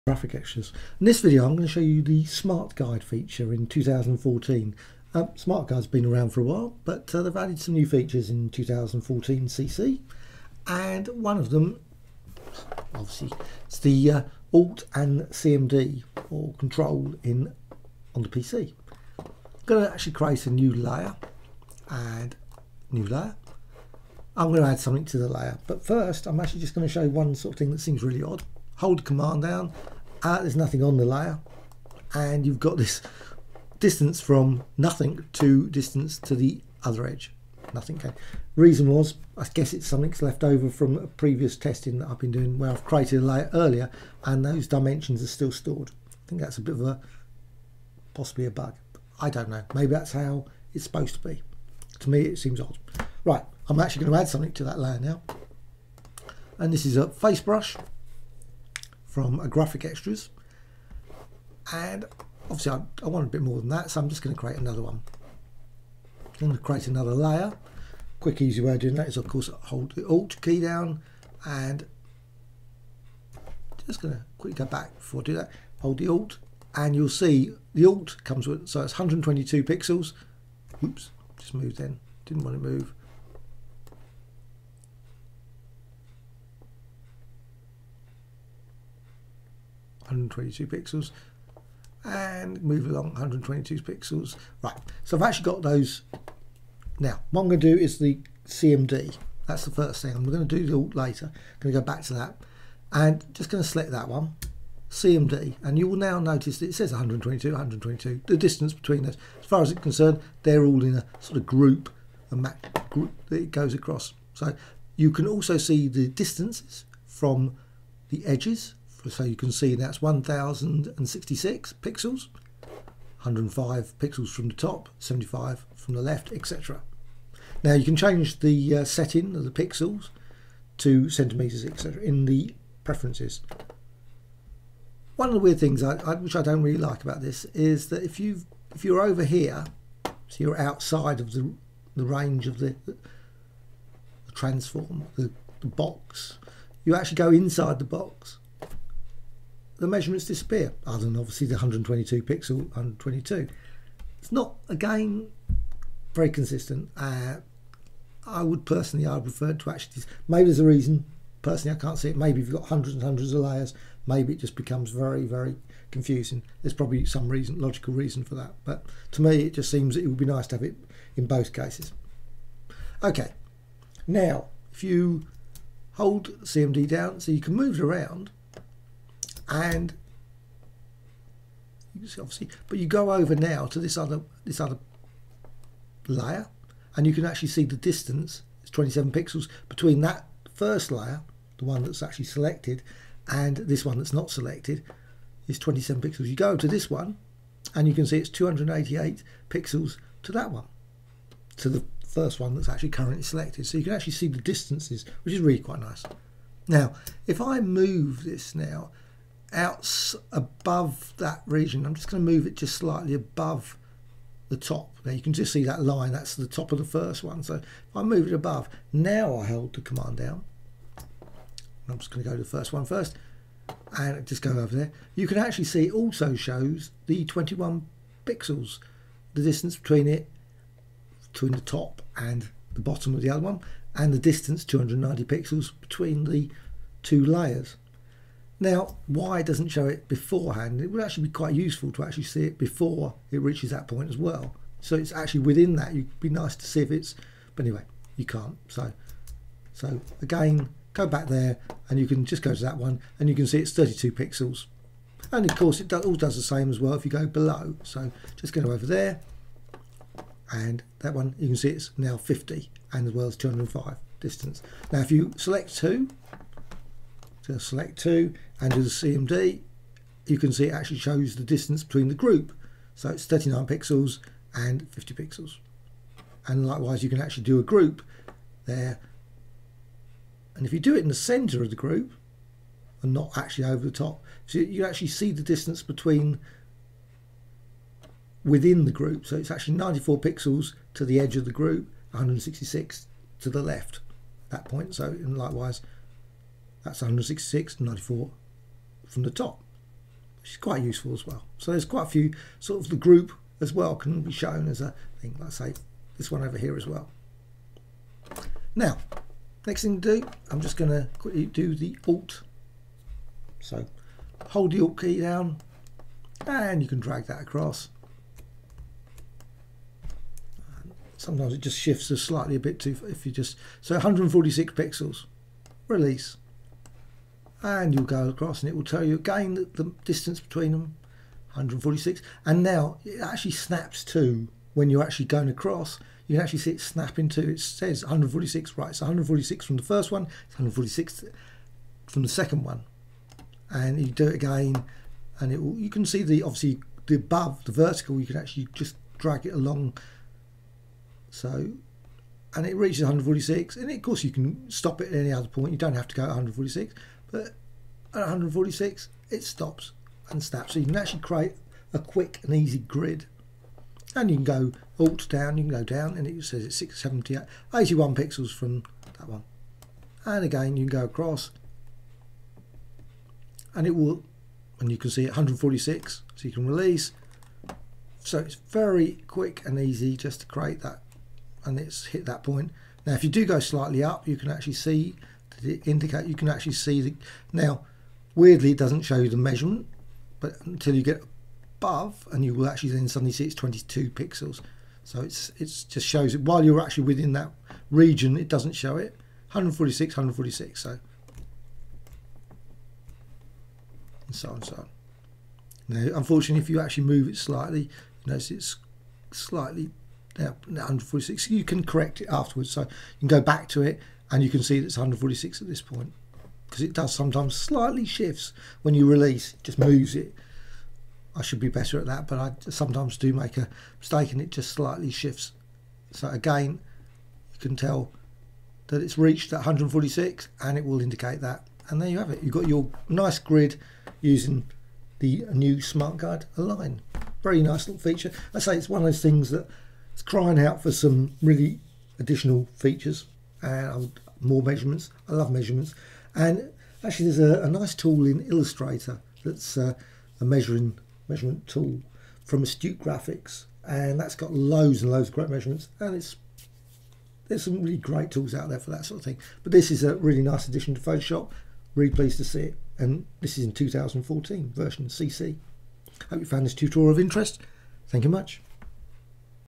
Graphic extras. In this video I'm going to show you the Smart Guide feature in 2014. Smart Guide's been around for a while, but they've added some new features in 2014 CC, and one of them, obviously, it's the Alt and CMD or Control on the PC. I'm going to actually create a new layer, and I'm going to add something to the layer, but first I'm actually just going to show one sort of thing that seems really odd. Hold the command down, there's nothing on the layer, and you've got this distance from nothing to distance to the other edge. Nothing. Okay. Reason was, I guess it's something's left over from a previous testing that I've been doing where I've created a layer earlier and those dimensions are still stored. I think that's a bit of a, possibly a bug. I don't know. Maybe that's how it's supposed to be. To me it seems odd. Right, I'm actually going to add something to that layer now. And this is a face brush from a Graphic Extras, and obviously I want a bit more than that, so I'm just going to create another one. I'm going to create another layer. Quick easy way of doing that is of course hold the Alt key down, and just going to quickly go back before I do that. Hold the Alt, and you'll see the Alt comes with, so it's 122 pixels. Oops, just moved then, didn't want to move. .122 pixels, and move along 122 pixels. Right, so I've actually got those. Now what I'm going to do is the CMD. That's the first thing. I'm going to do the Alt later. I'm going to go back to that and just going to select that one, CMD, and you will now notice that it says 122, 122. The distance between those, as far as it's concerned, they're all in a sort of group, a map group that it goes across. So you can also see the distances from the edges. So you can see that's 1066 pixels, 105 pixels from the top, 75 from the left, etc. Now you can change the setting of the pixels to centimeters, etc. in the preferences. One of the weird things which I don't really like about this is that if you're over here, so you're outside of the range of the transform, the box, you actually go inside the box, the measurements disappear, other than obviously the 122 pixel, 122. It's not, again, very consistent. I would personally, I would prefer to actually, maybe there's a reason, personally I can't see it, maybe if you've got hundreds and hundreds of layers, maybe it just becomes very, very confusing. There's probably some reason, logical reason for that, but to me it just seems that it would be nice to have it in both cases. Okay, now if you hold CMD down, so you can move it around, and you can see obviously, but you go over now to this other layer, and you can actually see the distance. It's 27 pixels between that first layer, the one that's actually selected, and this one that's not selected is 27 pixels. You go to this one and you can see it's 288 pixels to that one, to the first one that's actually currently selected. So you can actually see the distances, which is really quite nice. Now if I move this now out above that region, I'm just going to move it just slightly above the top. Now you can just see that line, that's the top of the first one. So if I move it above, now I hold the command down, I'm just going to go to the first one first and just go over there. You can actually see it also shows the 21 pixels, the distance between it, between the top and the bottom of the other one, and the distance 290 pixels between the two layers. Now, why it doesn't show it beforehand? It would actually be quite useful to actually see it before it reaches that point as well. So it's actually within that. It'd be nice to see if it's, but anyway, you can't. So again, go back there, and you can just go to that one, and you can see it's 32 pixels. And of course, it all does the same as well if you go below. So just go over there, and that one you can see it's now 50, and as well as 205 distance. Now, if you select two. So select two and do the CMD, you can see it actually shows the distance between the group. So it's 39 pixels and 50 pixels. And likewise, you can actually do a group there. And if you do it in the center of the group and not actually over the top, so you actually see the distance between within the group. So it's actually 94 pixels to the edge of the group, 166 to the left at that point. So and likewise, that's 166, 94 from the top. which is quite useful as well. So there's quite a few, sort of the group as well can be shown as a thing, like say this one over here as well. Now, next thing to do, I'm just going to quickly do the Alt. So hold the Alt key down and you can drag that across. Sometimes it just shifts us slightly a bit too, if you just, so 146 pixels, release, and you'll go across and it will tell you again that the distance between them, 146, and now it actually snaps to, when you're actually going across, you can actually see it snapping to, it says 146, right, so 146 from the first one, it's 146 from the second one, and you do it again, and it will, you can see the, obviously the above, the vertical, you can actually just drag it along. So, and it reaches 146, and of course you can stop it at any other point. You don't have to go at 146, but at 146 it stops and snaps. So you can actually create a quick and easy grid, and you can go Alt down, you can go down, and it says it's 678, 81 pixels from that one. And again you can go across, and it will, and you can see 146, so you can release. So it's very quick and easy just to create that. And it's hit that point. Now if you do go slightly up, you can actually see that it indicate, you can actually see the, now weirdly it doesn't show you the measurement, but until you get above, and you will actually then suddenly see it's 22 pixels. So it's just shows it while you're actually within that region, it doesn't show it. 146, 146, so and so on and so on. Now unfortunately if you actually move it slightly, you notice it's slightly now 146. You can correct it afterwards, so you can go back to it and you can see that it's 146 at this point, because it does sometimes slightly shifts when you release, it just moves it. I should be better at that, but I sometimes do make a mistake and it just slightly shifts. So again, you can tell that it's reached that 146 and it will indicate that, and there you have it. You've got your nice grid using the new Smart Guide Align. Very nice little feature. I say it's one of those things that it's crying out for some really additional features and more measurements. I love measurements, and actually there's a nice tool in Illustrator that's a measurement tool from Astute Graphics, and that's got loads and loads of great measurements, and there's some really great tools out there for that sort of thing. But this is a really nice addition to Photoshop. Really pleased to see it, and this is in 2014 version CC. Hope you found this tutorial of interest. Thank you much.